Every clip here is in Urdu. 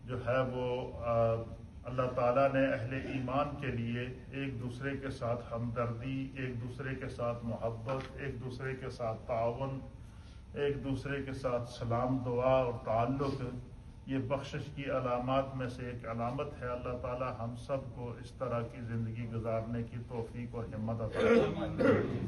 جو ہے وہ اللہ تعالیٰ نے اہل ایمان کے لیے ایک دوسرے کے ساتھ ہمدردی، ایک دوسرے کے ساتھ محبت، ایک دوسرے کے ساتھ تعاون، ایک دوسرے کے ساتھ سلام دعا اور تعلق، یہ بخشش کی علامات میں سے ایک علامت ہے۔ اللہ تعالیٰ ہم سب کو اس طرح کی زندگی گزارنے کی توفیق اور ہمت عطا فرمائے۔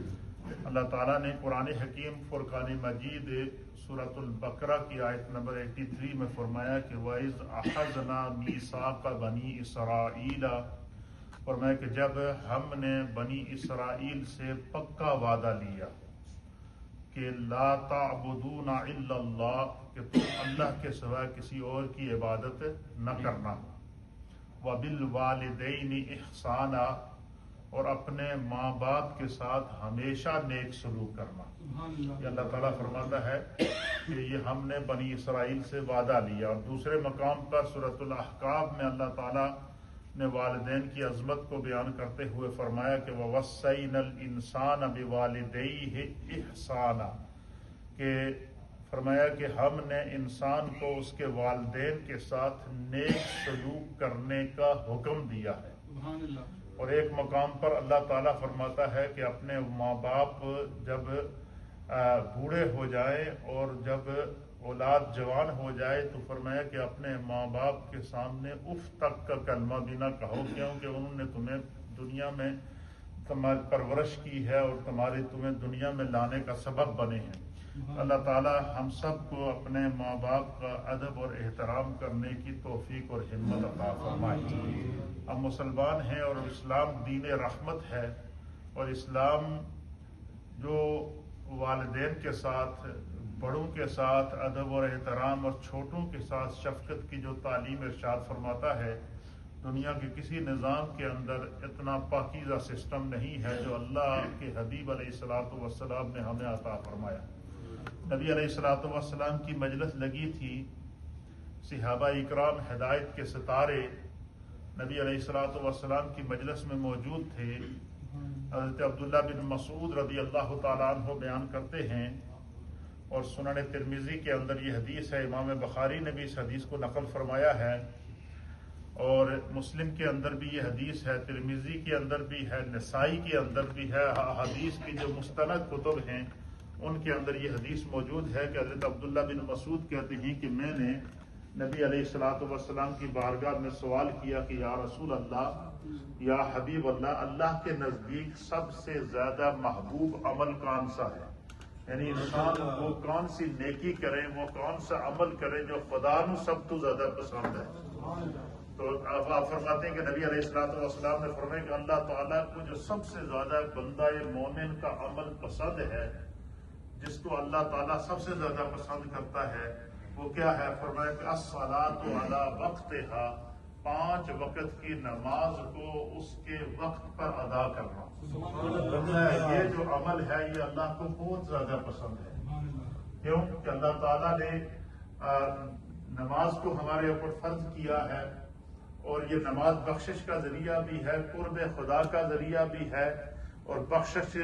اللہ تعالیٰ نے قرآن حکیم فرقان مجید سورۃ البقرہ کی آیت نمبر 83 میں فرمایا کہ وَإِذْ أَخَذْنَا مِيثَاقَ بَنِي إِسْرَائِيلَ، فرمایا کہ جب ہم نے بنی اسرائیل سے پکا وعدہ لیا کہ لا تعبدون الا اللہ، کہ تم اللہ کے سوا کسی اور کی عبادت نہ کرنا، وبالوالدین احسانا، اور اپنے ماں باپ کے ساتھ ہمیشہ نیک سلوک کرنا۔ یہ اللہ تعالیٰ فرماتا ہے کہ یہ ہم نے بنی اسرائیل سے وعدہ لیا۔ اور دوسرے مقام پر سورۃ الاحقاف میں اللہ تعالیٰ نے والدین کی عظمت کو بیان کرتے ہوئے فرمایا کہ وَوَصَّيْنَا الْإِنسَانَ بِوَالِدَيْهِ إِحْسَانًا، کہ فرمایا کہ ہم نے انسان کو اس کے والدین کے ساتھ نیک سلوک کرنے کا حکم دیا ہے۔ سبحان اللہ۔ اور ایک مقام پر اللہ تعالیٰ فرماتا ہے کہ اپنے ماں باپ جب بوڑھے ہو جائیں اور جب اولاد جوان ہو جائے تو فرمایا کہ اپنے ماں باپ کے سامنے اف تک کا کلمہ بھی نہ کہو، کیونکہ انہوں نے تمہیں دنیا میں تمہاری پرورش کی ہے اور تمہیں دنیا میں لانے کا سبب بنے ہیں۔ اللہ تعالیٰ ہم سب کو اپنے ماں باپ کا ادب اور احترام کرنے کی توفیق اور ہمت عطا فرمائے۔ ہم مسلمان ہیں اور اسلام دین رحمت ہے، اور اسلام جو والدین کے ساتھ، بڑوں کے ساتھ ادب اور احترام اور چھوٹوں کے ساتھ شفقت کی جو تعلیم ارشاد فرماتا ہے، دنیا کے کسی نظام کے اندر اتنا پاکیزہ سسٹم نہیں ہے جو اللہ کے حبیب علیہ الصلوۃ والسلام نے ہمیں عطا فرمایا۔ نبی علیہ الصلوۃ والسلام کی مجلس لگی تھی، صحابہ اکرام ہدایت کے ستارے نبی علیہ الصلوۃ والسلام کی مجلس میں موجود تھے۔ حضرت عبداللہ بن مسعود رضی اللہ تعالیٰ عنہ بیان کرتے ہیں، اور سنن ترمذی کے اندر یہ حدیث ہے، امام بخاری نے بھی اس حدیث کو نقل فرمایا ہے، اور مسلم کے اندر بھی یہ حدیث ہے، ترمذی کے اندر بھی ہے، نسائی کے اندر بھی ہے۔ حدیث کی جو مستند کتب ہیں ان کے اندر یہ حدیث موجود ہے کہ حضرت عبداللہ بن مسعود کہتے ہیں کہ میں نے نبی علیہ الصلوۃ والسلام کی بارگاہ میں سوال کیا کہ یا رسول اللہ، یا حبیب اللہ، اللہ کے نزدیک سب سے زیادہ محبوب عمل کون سا ہے؟ یعنی انسان وہ کون سی نیکی کرے، وہ کون سا عمل کرے جو خدا نو سب تو زیادہ پسند ہے؟ تو آپ فرماتے ہیں کہ نبی علیہ الصلوۃ والسلام نے فرمایا کہ اللہ تعالیٰ کو جو سب سے زیادہ بندہ مومن کا عمل پسند ہے، جس کو اللہ تعالیٰ سب سے زیادہ پسند کرتا ہے، وہ کیا ہے؟ فرمایا کہ الصلاۃ علی وقتہا، 5 وقت کی نماز کو اس کے وقت پر ادا کرنا۔ یہ جو عمل ہے یہ اللہ کو بہت زیادہ پسند ہے۔ کیوں کہ اللہ تعالیٰ نے نماز کو ہمارے اوپر فرض کیا ہے، اور یہ نماز بخشش کا ذریعہ بھی ہے، قرب خدا کا ذریعہ بھی ہے، اور بخشش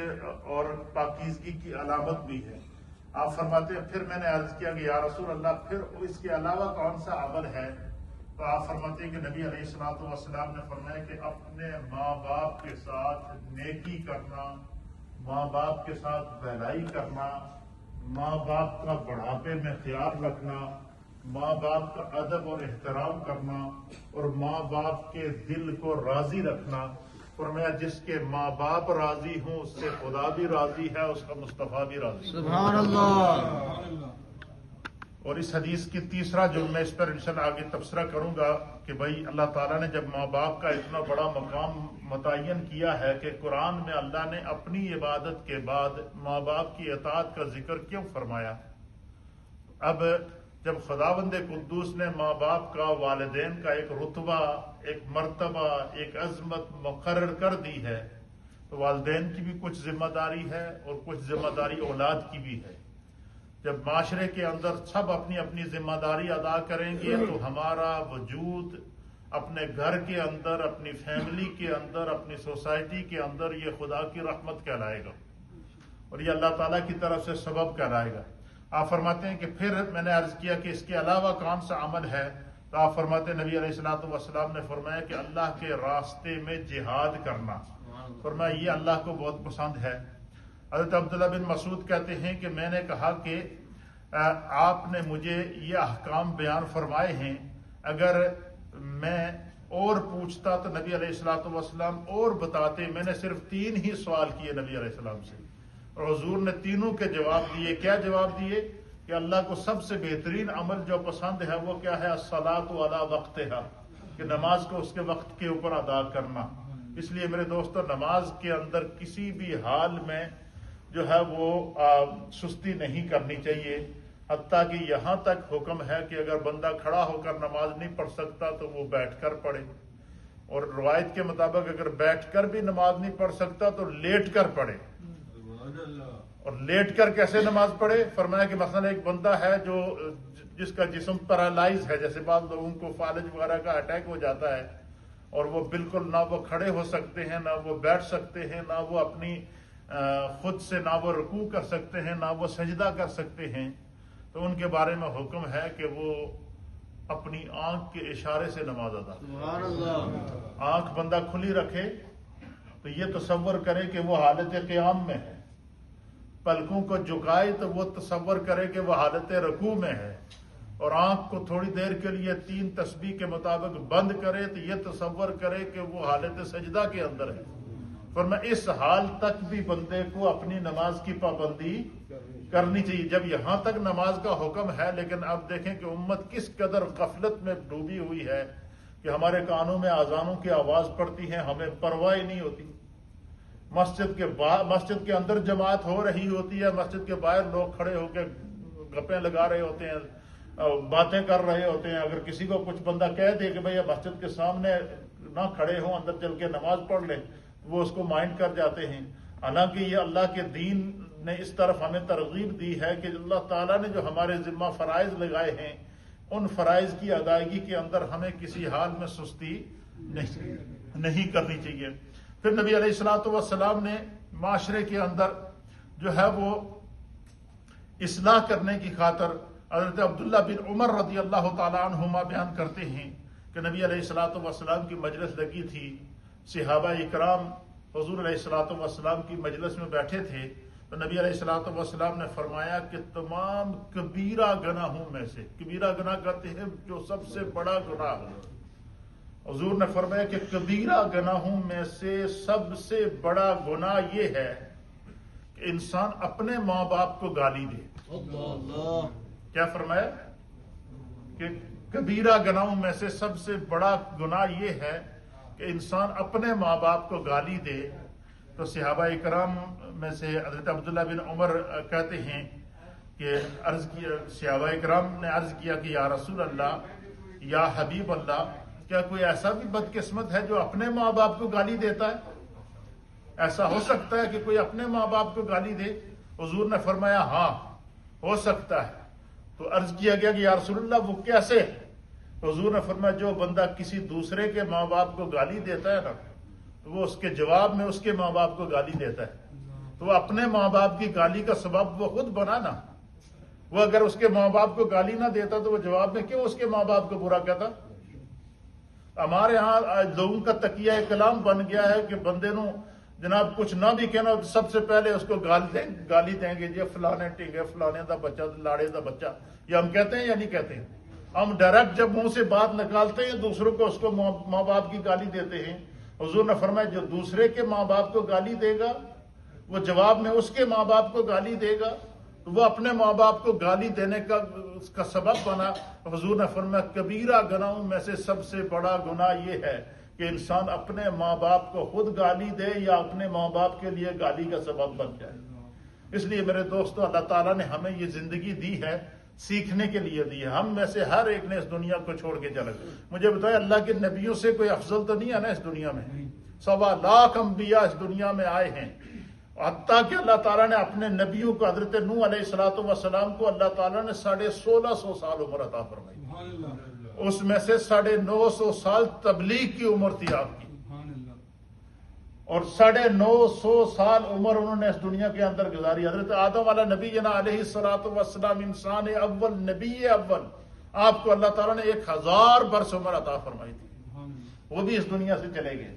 اور پاکیزگی کی علامت بھی ہے۔ آپ فرماتے ہیں، پھر میں نے عرض کیا کہ یا رسول اللہ، پھر اس کے علاوہ کون سا عمل ہے؟ تو آپ فرماتے ہیں کہ نبی علیہ الصلوۃ والسلام نے فرمایا کہ اپنے ماں باپ کے ساتھ نیکی کرنا، ماں باپ کے ساتھ بھلائی کرنا، ماں باپ کا بڑھاپے میں خیال رکھنا، ماں باپ کا ادب اور احترام کرنا، اور ماں باپ کے دل کو راضی رکھنا۔ فرمایا جس کے ماں باپ راضی ہوں اس سے خدا بھی راضی ہے، اس کا مصطفیٰ بھی راضی ہے۔ سبحان اللہ۔ اور اس حدیث کی تیسرا جو میں اس پر انشاءاللہ آگے تبصرہ کروں گا کہ بھائی اللہ تعالیٰ نے جب ماں باپ کا اتنا بڑا مقام متعین کیا ہے کہ قرآن میں اللہ نے اپنی عبادت کے بعد ماں باپ کی اطاعت کا ذکر کیوں فرمایا؟ اب جب خداوند قدوس نے ماں باپ کا، والدین کا ایک رتبہ، ایک مرتبہ، ایک عظمت مقرر کر دی ہے، تو والدین کی بھی کچھ ذمہ داری ہے اور کچھ ذمہ داری اولاد کی بھی ہے۔ جب معاشرے کے اندر سب اپنی اپنی ذمہ داری ادا کریں گے تو ہمارا وجود اپنے گھر کے اندر، اپنی فیملی کے اندر، اپنی سوسائٹی کے اندر یہ خدا کی رحمت کہلائے گا، اور یہ اللہ تعالیٰ کی طرف سے سبب کہلائے گا۔ آپ فرماتے ہیں کہ پھر میں نے عرض کیا کہ اس کے علاوہ کون سا عمل ہے؟ تو آپ فرماتے ہیں نبی علیہ الصلوۃ والسلام نے فرمایا کہ اللہ کے راستے میں جہاد کرنا، فرمایا یہ اللہ کو بہت پسند ہے۔ حضرت عبداللہ بن مسعود کہتے ہیں کہ میں نے کہا کہ آپ نے مجھے یہ احکام بیان فرمائے ہیں، اگر میں اور پوچھتا تو نبی علیہ الصلوۃ والسلام اور بتاتے، میں نے صرف 3 ہی سوال کیے نبی علیہ السلام سے اور حضور نے تینوں کے جواب دیے۔ کیا جواب دیے؟ کہ اللہ کو سب سے بہترین عمل جو پسند ہے وہ کیا ہے؟ الصلاۃ علی وقتہا، کہ نماز کو اس کے وقت کے اوپر ادا کرنا۔ اس لیے میرے دوستو، نماز کے اندر کسی بھی حال میں جو ہے وہ سستی نہیں کرنی چاہیے، حتیٰ کہ یہاں تک حکم ہے کہ اگر بندہ کھڑا ہو کر نماز نہیں پڑھ سکتا تو وہ بیٹھ کر پڑھے، اور روایت کے مطابق اگر بیٹھ کر بھی نماز نہیں پڑھ سکتا تو لیٹ کر پڑھے۔ اور لیٹ کر کیسے نماز پڑھے؟ فرمایا کہ مثلا ایک بندہ ہے جس کا جسم پیرالائز ہے، جیسے بعض لوگوں کو فالج وغیرہ کا اٹیک ہو جاتا ہے اور وہ بالکل نہ وہ کھڑے ہو سکتے ہیں، نہ وہ بیٹھ سکتے ہیں، نہ وہ اپنی خود سے نہ وہ رکوع کر سکتے ہیں، نہ وہ سجدہ کر سکتے ہیں، تو ان کے بارے میں حکم ہے کہ وہ اپنی آنکھ کے اشارے سے نماز ادا کرے۔ آنکھ بندہ کھلی رکھے تو یہ تصور کرے کہ وہ حالت قیام میں ہے، پلکوں کو جھکائے تو وہ تصور کرے کہ وہ حالت رکوع میں ہے، اور آنکھ کو تھوڑی دیر کے لیے 3 تسبیح کے مطابق بند کرے تو یہ تصور کرے کہ وہ حالت سجدہ کے اندر ہے۔ فرمایا اس حال تک بھی بندے کو اپنی نماز کی پابندی کرنی چاہیے۔ جب یہاں تک نماز کا حکم ہے، لیکن اب دیکھیں کہ امت کس قدر غفلت میں ڈوبی ہوئی ہے کہ ہمارے کانوں میں اذانوں کی آواز پڑتی ہے، ہمیں پرواہ نہیں ہوتی۔ مسجد کے اندر جماعت ہو رہی ہوتی ہے، مسجد کے باہر لوگ کھڑے ہو کے گپیں لگا رہے ہوتے ہیں، باتیں کر رہے ہوتے ہیں۔ اگر کسی کو کچھ بندہ کہہ دے کہ بھئی مسجد کے سامنے نہ کھڑے ہوں، اندر چل کے نماز پڑھ لیں، وہ اس کو مائنڈ کر جاتے ہیں۔ حالانکہ یہ اللہ کے دین نے اس طرف ہمیں ترغیب دی ہے کہ اللہ تعالیٰ نے جو ہمارے ذمہ فرائض لگائے ہیں، ان فرائض کی ادائیگی کے اندر ہمیں کسی حال میں سستی نہیں کرنی چاہیے۔ پھر نبی علیہ الصلوۃ والسلام نے معاشرے کے اندر جو ہے وہ اصلاح کرنے کی خاطر، حضرت عبداللہ بن عمر رضی اللہ تعالیٰ عنہما بیان کرتے ہیں کہ نبی علیہ الصلوۃ والسلام کی مجلس لگی تھی، صحابہ اکرام حضور علیہ الصلوۃ والسلام کی مجلس میں بیٹھے تھے، تو نبی علیہ الصلوۃ والسلام نے فرمایا کہ تمام کبیرہ گناہوں میں سے، کبیرہ گناہ کہتے ہیں جو سب سے بڑا گناہ ہو، حضور نے فرمایا کہ کبیرہ گناہوں میں سے سب سے بڑا گناہ یہ ہے کہ انسان اپنے ماں باپ کو گالی دے۔ کیا فرمایا؟ کہ کبیرہ گناہوں میں سے سب سے بڑا گناہ یہ ہے کہ انسان اپنے ماں باپ کو گالی دے۔ تو صحابہ اکرام میں سے حضرت عبداللہ بن عمر کہتے ہیں کہ صحابہ اکرام نے عرض کیا کہ یا رسول اللہ، یا حبیب اللہ، کیا کوئی ایسا بھی بدقسمت ہے جو اپنے ماں باپ کو گالی دیتا ہے؟ ایسا ہو سکتا ہے کہ کوئی اپنے ماں باپ کو گالی دے؟ حضور نے فرمایا ہاں ہو سکتا ہے۔ تو عرض کیا گیا کہ یا رسول اللہ وہ کیسے؟ حضور نے فرمایا جو بندہ کسی دوسرے کے ماں باپ کو گالی دیتا ہے نا، تو وہ اس کے جواب میں اس کے ماں باپ کو گالی دیتا ہے، تو وہ اپنے ماں باپ کی گالی کا سبب وہ خود بنا نا۔ وہ اگر اس کے ماں باپ کو گالی نہ دیتا تو وہ جواب میں کیوں اس کے ماں باپ کو برا کہتا؟ ہمارے ہاں لوگوں کا تقیہ کلام بن گیا ہے کہ بندے نو جناب کچھ نہ بھی کہنا، سب سے پہلے اس کو گالی دیں گے، یہ فلانے ٹنگے فلانے دا بچہ، لاڑے دا بچہ۔ یہ ہم کہتے ہیں یا نہیں کہتے ہیں؟ ہم ڈائریکٹ جب منہ سے بات نکالتے ہیں دوسروں کو اس کو ماں باپ کی گالی دیتے ہیں۔ حضور نے فرمایا جو دوسرے کے ماں باپ کو گالی دے گا وہ جواب میں اس کے ماں باپ کو گالی دے گا، تو وہ اپنے ماں باپ کو گالی دینے کا سبب بنا۔ حضور نے فرمایا کبیرہ گناہوں میں سے سب سے بڑا گناہ یہ ہے کہ انسان اپنے ماں باپ کو خود گالی دے یا اپنے ماں باپ کے لیے گالی کا سبب بن جائے۔ اس لیے میرے دوستو، اللہ تعالیٰ نے ہمیں یہ زندگی دی ہے، سیکھنے کے لیے دی ہے۔ ہم میں سے ہر ایک نے اس دنیا کو چھوڑ کے چلا گیا۔ مجھے بتائیں اللہ کے نبیوں سے کوئی افضل تو نہیں ہے نا اس دنیا میں؟ 1.25 لاکھ انبیاء اس دنیا میں آئے ہیں، حتیٰ کہ اللہ تعالیٰ نے اپنے نبیوں کو، حضرت نوح علیہ الصلوۃ والسلام کو اللہ تعالیٰ نے 1650 سال عمر عطا فرمائی، اس میں سے 950 سال تبلیغ کی عمر تھی آپ کی، اور 950 سال عمر انہوں نے اس دنیا کے اندر گزاری۔ حضرت آدم علیہ نبی علیہ الصلوۃ والسلام انسان اول، نبی اول، آپ کو اللہ تعالیٰ نے 1000 برس عمر عطا فرمائی تھی، وہ بھی اس دنیا سے چلے گئے۔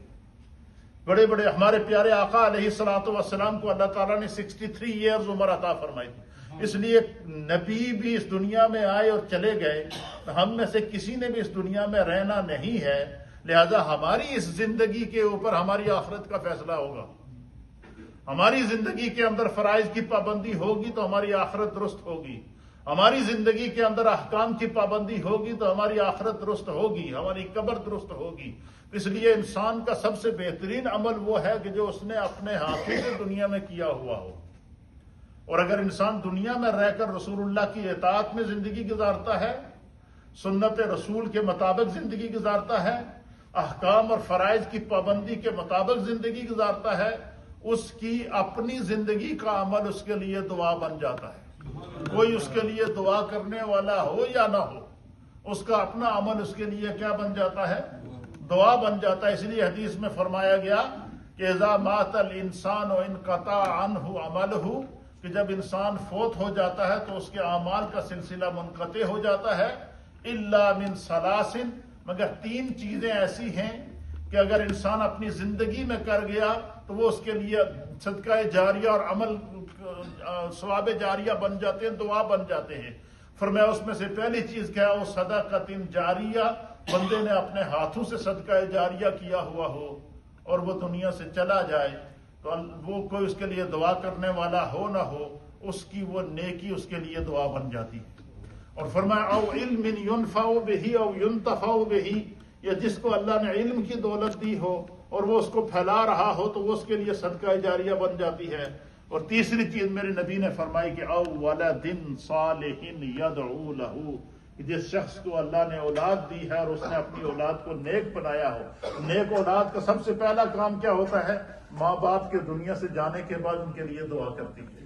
بڑے بڑے ہمارے پیارے آقا علیہ الصلوۃ والسلام کو اللہ تعالیٰ نے 63 ایئرز عمر عطا فرمائی تھی۔ اس لیے نبی بھی اس دنیا میں آئے اور چلے گئے، ہم میں سے کسی نے بھی اس دنیا میں رہنا نہیں ہے، لہذا ہماری اس زندگی کے اوپر ہماری آخرت کا فیصلہ ہوگا۔ ہماری زندگی کے اندر فرائض کی پابندی ہوگی تو ہماری آخرت درست ہوگی، ہماری زندگی کے اندر احکام کی پابندی ہوگی تو ہماری آخرت درست ہوگی، ہماری قبر درست ہوگی۔ اس لیے انسان کا سب سے بہترین عمل وہ ہے کہ جو اس نے اپنے ہاتھوں سے دنیا میں کیا ہوا ہو۔ اور اگر انسان دنیا میں رہ کر رسول اللہ کی اطاعت میں زندگی گزارتا ہے، سنت رسول کے مطابق زندگی گزارتا ہے، احکام اور فرائض کی پابندی کے مطابق زندگی گزارتا ہے، اس کی اپنی زندگی کا عمل اس کے لیے دعا بن جاتا ہے۔ کوئی اس کے لیے دعا کرنے والا ہو یا نہ ہو، اس کا اپنا عمل اس کے لیے کیا بن جاتا ہے؟ دعا بن جاتا ہے۔ اس لیے حدیث میں فرمایا گیا کہ اذا مات الانسان انقطع عنہ عملہ، کہ جب انسان فوت ہو جاتا ہے تو اس کے اعمال کا سلسلہ منقطع ہو جاتا ہے، الا من ثلاث، مگر 3 چیزیں ایسی ہیں کہ اگر انسان اپنی زندگی میں کر گیا تو وہ اس کے لیے صدقہ جاریہ اور عمل ثواب جاریہ بن جاتے ہیں، دعا بن جاتے ہیں۔ فرمایا اس میں سے پہلی چیز کیا ہے؟ وہ صدقۃ جاریہ، بندے نے اپنے ہاتھوں سے صدقہ جاریہ کیا ہوا ہو اور وہ دنیا سے چلا جائے تو وہ کوئی اس کے لیے دعا کرنے والا ہو نہ ہو، اس کی وہ نیکی اس کے لیے دعا بن جاتی ہے۔ اور فرمایا او علم ينفع به او ينتفع به، یا جس کو اللہ نے علم کی دولت دی ہو اور وہ اس کو پھیلا رہا ہو تو وہ اس کے لیے صدقہ جاریہ بن جاتی ہے۔ اور تیسری چیز میرے نبی نے فرمائی کہ او ولد صالح يدعو له، جس شخص کو اللہ نے اولاد دی ہے اور اس نے اپنی اولاد کو نیک بنایا ہو۔ نیک اولاد کا سب سے پہلا کام کیا ہوتا ہے؟ ماں باپ کے دنیا سے جانے کے بعد ان کے لیے دعا کرتی ہے،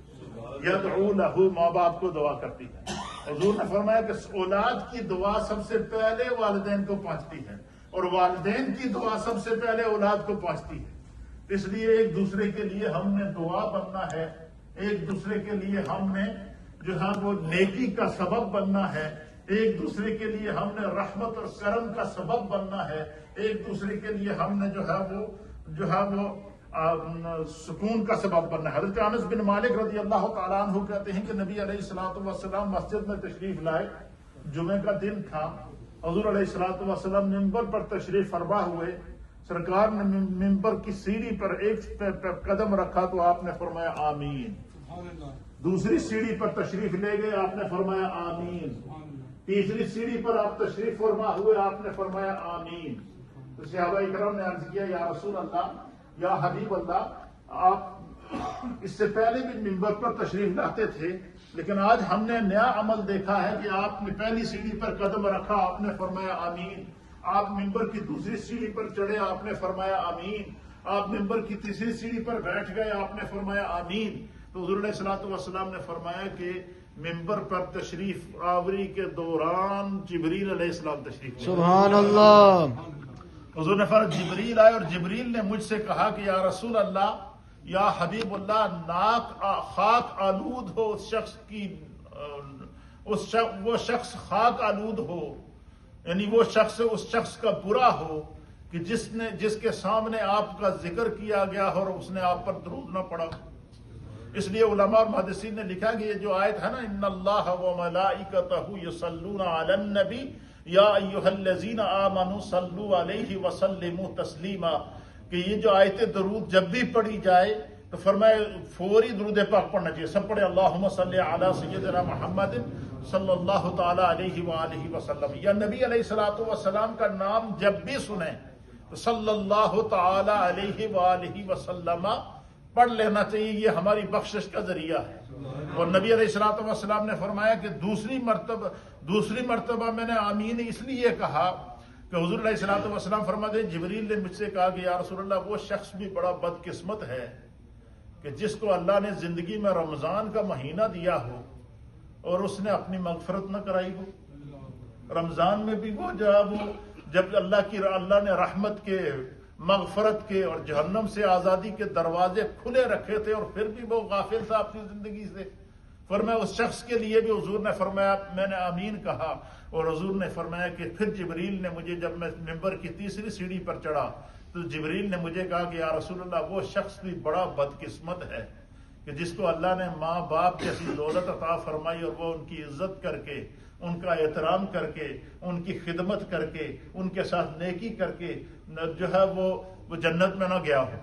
یدعو له، ماں باپ کو دعا کرتی ہے۔ حضور نے فرمایا کہ اولاد کی دعا سب سے پہلے والدین کو پہنچتی ہے اور والدین کی دعا سب سے پہلے اولاد کو پہنچتی ہے۔ اس لیے ایک دوسرے کے لیے ہم نے دعا بننا ہے، ایک دوسرے کے لیے ہم نے جو ہے وہ نیکی کا سبب بننا ہے، ایک دوسرے کے لیے ہم نے رحمت اور کرم کا سبب بننا ہے، ایک دوسرے کے لیے ہم نے جو ہے وہ سکون کا سبب بننا ہے۔ حضرت انس بن مالک رضی اللہ تعالیٰ عنہ کہتے ہیں کہ نبی علیہ الصلوۃ والسلام مسجد میں تشریف لائے، جمعے کا دن تھا، حضور علیہ الصلوۃ والسلام ممبر پر تشریف فرما ہوئے، سرکار نے ممبر کی سیڑھی پر ایک قدم رکھا تو آپ نے فرمایا آمین، دوسری سیڑھی پر تشریف لے گئے، آپ نے فرمایا آمین، تیسری سیڑھی پر آپ تشریف فرما ہوئے، آپ نے فرمایا آمین۔ تو صحابہ اکرام نے عرض کیا یا رسول اللہ، یا حبیب اللہ، آپ اس سے پہلے بھی ممبر پر تشریف لاتے تھے، لیکن آج ہم نے نیا عمل دیکھا ہے کہ آپ نے پہلی سیڑھی پر قدم رکھا، آپ نے فرمایا آمین، آپ ممبر کی دوسری سیڑھی پر چڑھے، آپ نے فرمایا آمین، آپ ممبر کی تیسری سیڑھی پر بیٹھ گئے، آپ نے فرمایا آمین۔ تو حضور علیہ الصلوۃ والسلام نے فرمایا کہ ممبر پر تشریف آوری کے دوران جبریل علیہ السلام تشریف لائے۔ سبحان اللہ۔ حضور نے فرمایا جبریل آئے اور جبریل نے مجھ سے کہا کہ یا رسول اللہ، یا حبیب اللہ، ناک خاک آلود ہو اس شخص کی، وہ شخص خاک آلود ہو، یعنی وہ شخص اس شخص کا برا ہو کہ جس کے سامنے آپ کا ذکر کیا گیا اور اس نے آپ پر درود نہ پڑا۔ اس لیے علماء اور محدثین نے لکھا کہ یہ جو آیت ہے نا، ان اللہ وملائکتہ یصلون علی النبی یا ایھا الذین آمنوا صلوا علیہ وسلموا تسلیما، کہ یہ جو آیت درود جب بھی پڑھی جائے تو فرمائے فوری درود پاک پڑھنا چاہیے، سب پڑھے اللہم صلی علی سیدنا محمد صلی اللہ تعالی علیہ وآلہ وسلم، یا نبی علیہ الصلوۃ والسلام کا نام جب بھی سنیں تو صلی اللہ تعالی علیہ وآلہ وسلم پڑھ لینا چاہیے، یہ ہماری بخشش کا ذریعہ ہے۔ اور نبی علیہ الصلوۃ والسلام نے فرمایا کہ دوسری مرتبہ میں نے آمین اس لیے کہا کہ حضور علیہ الصلوۃ والسلام فرماتے ہیں جبریل نے مجھ سے کہا کہ یا رسول اللہ، وہ شخص بھی بڑا بدقسمت ہے کہ جس کو اللہ نے زندگی میں رمضان کا مہینہ دیا ہو اور اس نے اپنی مغفرت نہ کرائی ہو۔ رمضان میں بھی وہ جب اللہ نے رحمت کے، مغفرت کے اور جہنم سے آزادی کے دروازے کھلے رکھے تھے اور پھر بھی وہ غافل تھا اپنی زندگی سے۔ فرمایا اس شخص کے لیے بھی حضور نے فرمایا میں نے آمین کہا، اور حضور نے فرمایا کہ پھر جبریل نے مجھے، جب میں ممبر کی تیسری سیڑھی پر چڑھا تو جبریل نے مجھے کہا کہ یا رسول اللہ وہ شخص بھی بڑا بدقسمت ہے کہ جس کو اللہ نے ماں باپ جیسی دولت عطا فرمائی اور وہ ان کی عزت کر کے، ان کا احترام کر کے، ان کی خدمت کر کے، ان کے ساتھ نیکی کر کے جو ہے وہ جنت میں نہ گیا ہو۔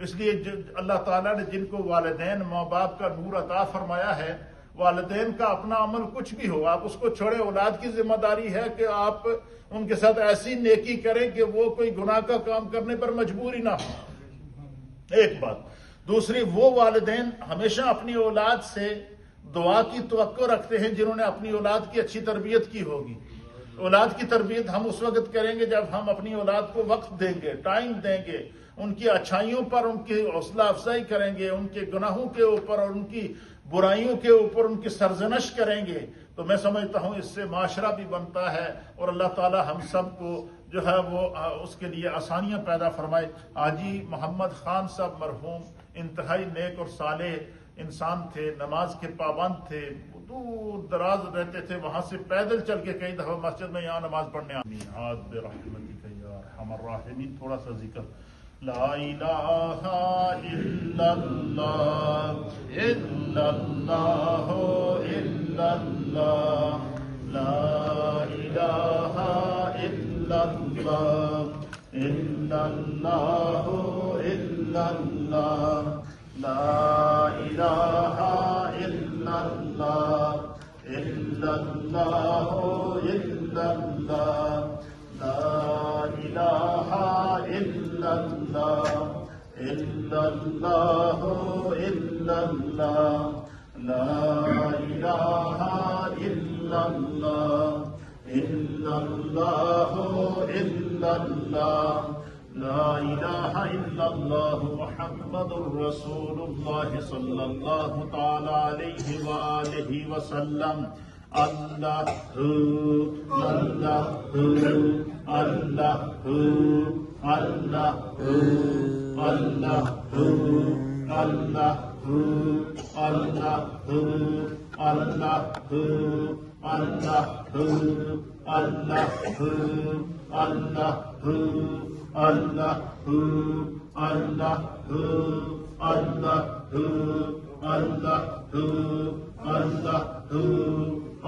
اس لیے اللہ تعالیٰ نے جن کو والدین ماں باپ کا نور عطا فرمایا ہے، والدین کا اپنا عمل کچھ بھی ہو آپ اس کو چھوڑیں، اولاد کی ذمہ داری ہے کہ آپ ان کے ساتھ ایسی نیکی کریں کہ وہ کوئی گناہ کا کام کرنے پر مجبور ہی نہ ہو، ایک بات۔ دوسری، وہ والدین ہمیشہ اپنی اولاد سے دعا کی توقع رکھتے ہیں جنہوں نے اپنی اولاد کی اچھی تربیت کی ہوگی۔ اولاد کی تربیت ہم اس وقت کریں گے جب ہم اپنی اولاد کو وقت دیں گے، ٹائم دیں گے، ان کی اچھائیوں پر ان کی حوصلہ افزائی کریں گے، ان کے گناہوں کے اوپر اور ان کی برائیوں کے اوپر ان کی سرزنش کریں گے، تو میں سمجھتا ہوں اس سے معاشرہ بھی بنتا ہے اور اللہ تعالی ہم سب کو جو ہے وہ اس کے لیے آسانیاں پیدا فرمائے۔ حاجی محمد خان صاحب مرحوم انتہائی نیک اور صالح انسان تھے، نماز کے پابند تھے، دور دراز رہتے تھے، وہاں سے پیدل چل کے کئی دفعہ مسجد میں یہاں نماز پڑھنے ارحم الراحمین۔ تھوڑا سا ذکر لا الہ الا اللہ الا اللہ الا اللہ لا الہ الا اللہ الا اللہ الا اللہ لا الہ الا اللہ الا اللہ الا اللہ لا الہ الا اللہ الا اللہ الا اللہ لا الہ الا اللہ الا اللہ الا اللہ لا الہ الا اللہ محمد رسول اللہ صلی اللہ تعالی علیہ وآلہ وسلم۔ اللہ اللہ اللہ اللہ اللہ اللہ اللہ اللہ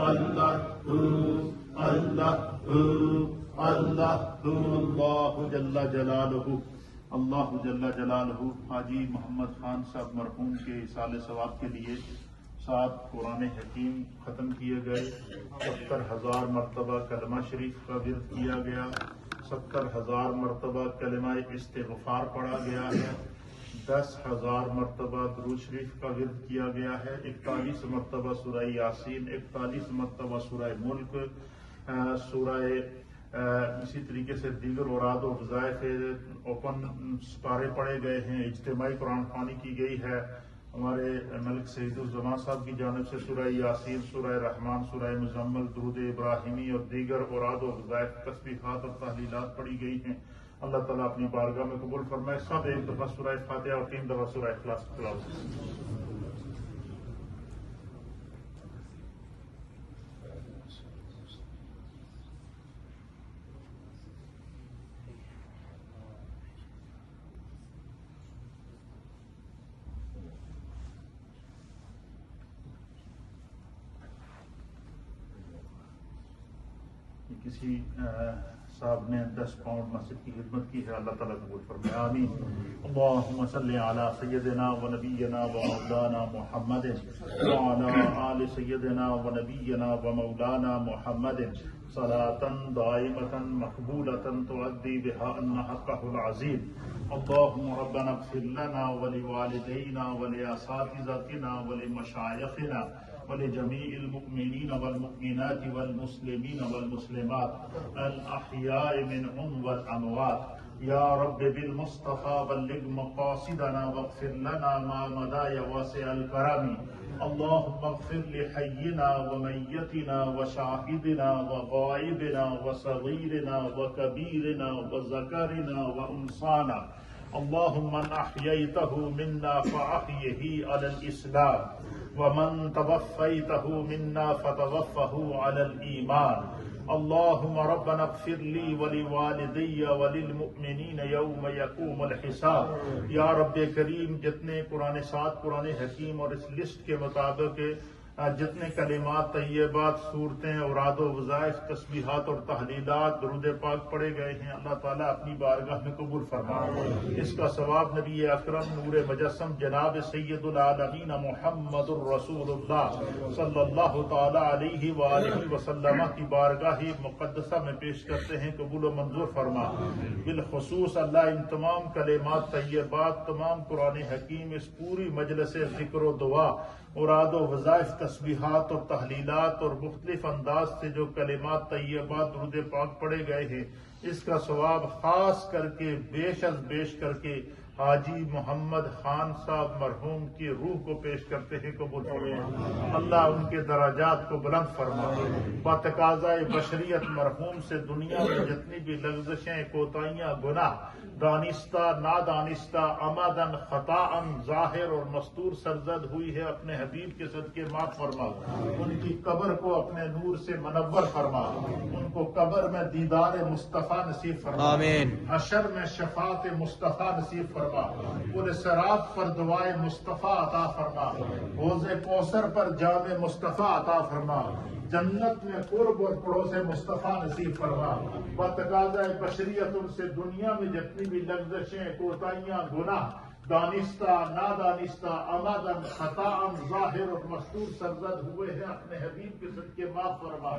اللہ اللہ جل جلالہ اللہ جل جلالہ۔ حاجی محمد خان صاحب مرحوم کے اصال ثواب کے لیے 7 قرآن حکیم ختم کیے گئے، 70,000 مرتبہ کلمہ شریف کا ورد کیا گیا، 70,000 مرتبہ کلمہ استغفار پڑھا گیا ہے، 10,000 مرتبہ درود شریف کا ورد کیا گیا ہے، 41 مرتبہ سورہ یاسین، 41 مرتبہ سورہ ملک، سورہ اسی طریقے سے دیگر اوراد و وظائف اوپن سپارے پڑھے گئے ہیں، اجتماعی قرآن خوانی کی گئی ہے۔ ہمارے ملک سعید الزمان صاحب کی جانب سے سورہ یاسین، سورہ رحمان، سورہ مزمل، درود ابراہیمی اور دیگر اوراد و وظائف، تسبیحات اور تحلیلات پڑھی گئی ہیں۔ اللہ تعالیٰ اپنی بارگاہ میں قبول فرمائے۔ سب ایک دفعہ سورہ فاتحہ اور 3 دفعہ سورہ اخلاص تلاوت۔ کسی صاحب نے 10 پاؤنڈ مسجد کی خدمت کی ہے، اللہ تعالیٰ قبول فرمائے، آمین۔ اللہم صلی علی سیدنا و نبینا و مولانا محمد وعلی آل سیدنا و نبینا و مولانا محمد صلاة دائمة مقبولة تؤدی بها ان حقہ العظیم۔ اللہم ربنا اغفر لنا ولوالدینا ولاساتذتنا ولمشایخنا ولجميع المؤمنين والمؤمنات والمسلمين والمسلمات الأحياء منهم والأموات يا رب بالمصطفى بلغ مقاصدنا واغفر لنا ما مضى يا واسع الكرم اللهم اغفر لحينا وميتنا وشاهدنا وغائبنا وصغيرنا وكبيرنا وذكرنا وأنثانا اللهم من أحييته منا فأحيه على الإسلام ومن توفيته منا فتوفه على الإيمان اللهم ربنا اغفر لي ولوالدي وللمؤمنين يوم يقوم الحساب. یا رب کریم جتنے قرآن 7 قرآن حکیم اور اس لسٹ کے مطابق جتنے کلمات طیبات صورتیں اوراد و وظائف تسبیحات اور تحلیلات درود پاک پڑھے گئے ہیں اللہ تعالیٰ اپنی بارگاہ میں قبول فرمائے. اس کا ثواب نبی اکرم نور مجسم جناب سید العالمین محمد الرسول اللہ صلی اللہ تعالیٰ علیہ وآلہ وسلم کی بارگاہ مقدسہ میں پیش کرتے ہیں. قبول و منظور فرما. بالخصوص اللہ ان تمام کلمات طیبات تمام قرآن حکیم اس پوری مجلس ذکر و دعا اوراد و وظائف تسبیحات اور تحلیلات اور مختلف انداز سے جو کلمات طیبات درود پاک پڑھے گئے ہیں اس کا ثواب خاص کر کے بیش از بیش کر کے حاجی محمد خان صاحب مرحوم کی روح کو پیش کرتے ہیں. قبول فرما. اللہ ان کے درجات کو بلند فرما. بتقاضۂ بشریت مرحوم سے دنیا میں جتنی بھی لغزشیں کوتاہیاں گناہ دانستہ نادانستہ عمدن خطاً ظاہر اور مستور سرزد ہوئی ہے اپنے حبیب کے صدقے معاف فرما. ان کی قبر کو اپنے نور سے منور فرما. ان کو قبر میں دیدار مصطفیٰ نصیب فرما. آمین. حشر میں شفاعت مصطفیٰ نصیب فرما. پورے صراط پر دعائے مصطفیٰ عطا فرما. حوض کوثر پر جام مصطفیٰ عطا فرما. جنت میں قرب اور پڑوس مصطفیٰ نصیب فرما. بتقاضۂ بشریت ان سے دنیا میں جتنی بھی لغزشیں کوتاہیاں گناہ دانستہ نادانستہ عمدن خطاً ظاہر اور مستور سرزد ہوئے ہیں اپنے حبیب کے صدقے معاف فرما.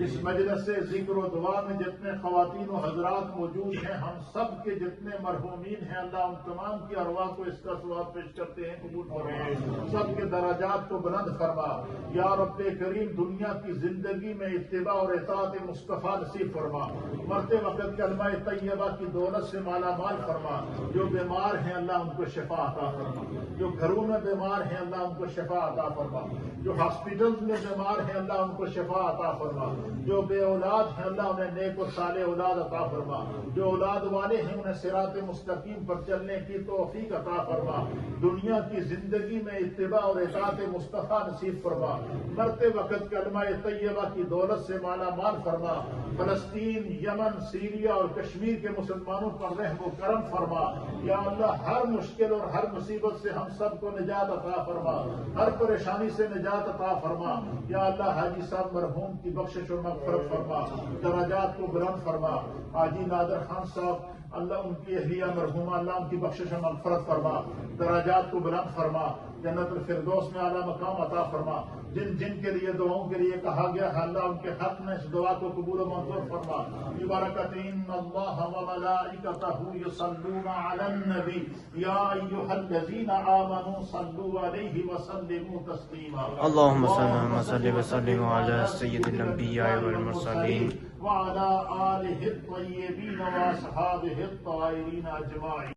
اس مجلس سے ذکر و دعا میں جتنے خواتین و حضرات موجود ہیں ہم سب کے جتنے مرحومین ہیں اللہ ان تمام کی ارواح کو اس کا ثواب پیش کرتے ہیں. قبول فرما. سب کے درجات کو بلند فرما. یا رب کریم دنیا کی زندگی میں اتباع اور اطاعت مصطفیٰ نصیب فرما. مرتے وقت کلمہ طیبہ کی دولت سے مالا مال فرما. جو بیمار ہیں اللہ ان کو شفا عطا فرما. جو گھروں میں بیمار ہیں اللہ ان کو شفا عطا فرما. جو ہاسپٹلز میں بیمار ہیں اللہ ان کو شفا عطا فرما. جو بے اولاد ہیں اللہ انہیں نیک و صالح اولاد عطا فرما. جو اولاد والے ہیں انہیں صراط مستقیم پر چلنے کی توفیق عطا فرما. دنیا کی زندگی میں اتباع اور اطاعت مصطفیٰ نصیب فرما. مرتے وقت کلمہ طیبہ کی دولت سے مالا مال فرما. فلسطین یمن سیریا اور کشمیر کے مسلمانوں پر رحم و کرم فرما. یا اللہ ہر مشکل اور ہر مصیبت سے ہم سب کو نجات عطا فرما. ہر پریشانی سے نجات عطا فرما. یا اللہ حاجی صاحب مرحوم کی بخشش و مغفرت فرما. درجات کو بلند فرما. حاجی نادر خان صاحب اللہ ان کی اہلیہ مرحومہ اللہ ان کی بخشش و مغفرت فرما. درجات کو بلند فرما. جنت الفردوس میں اعلیٰ مقام عطا فرما. جن جن کے لیے دعاؤں کے لیے کہا گیا ہے اللہ ان کے حق میں اس دعا کو قبول و منظور فرما. ببرکۃ ان اللہ وملائکتہ یصلون علی النبی یا ایھا الذین آمنوا صلوا علیہ وسلموا تسلیما. اللهم صل وسلم علی سید الانبیاء والمرسلین وعلى آلہ الطیبین واصحابہ الطاہرین اجمعین.